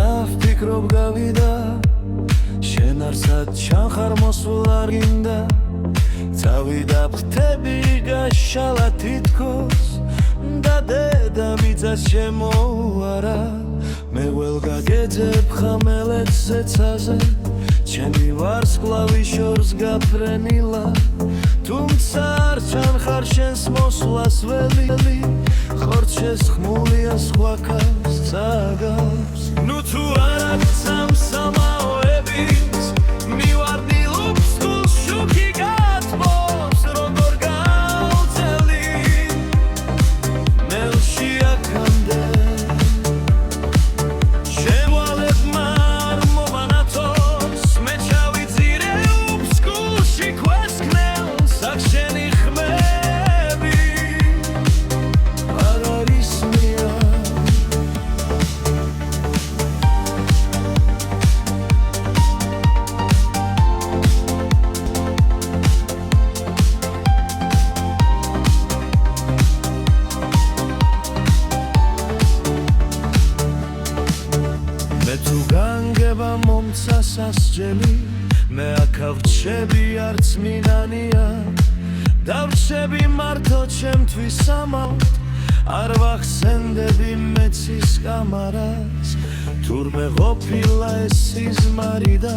ავფიქრობ გავიდა შენ არსად ჩანხარ მოსულ არ გინდა წავიდა ფრთები გაშალა თითქოს და დედამიწას შემოარა მე ველგაგეძებ ხამელეთ ზეცაზე ჩემი ვარსკვლავი შორს გაფრენილა თუმცა არ ჩანხარ შენს მოსვლას ველი ხორჩეს ხმულია სხვა ქავს წაგავს ნუ თუ არა გცამს სამაოების მივარდილობს გულს შუქი გათბობს როგორ გავწელი ნელში აქამდე შემვალებმა არ მომანათოს მე ჩავიძირე უფსკულში ქვესკნელს აქ შენი ხმები არ არის მია მე თუ განგება მომცა სასჯელი მე აქ ვრჩები არც მინანია დავრჩები მარტო ჩემთვის ამავთ არ ვახსენდები მეცის კამარას თურმე ყოფილა ეს სიზმარი და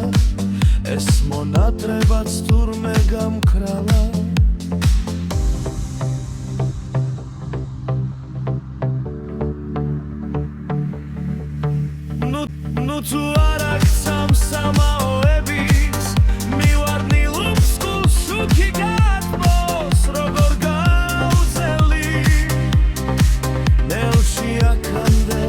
ეს მონატრებაც თურმე გამქრალა ნუ თუ არა გცამს სამაოების მივარნილობს გულს შუქი გათბობს როგორ გავწელი ნელში აქამდე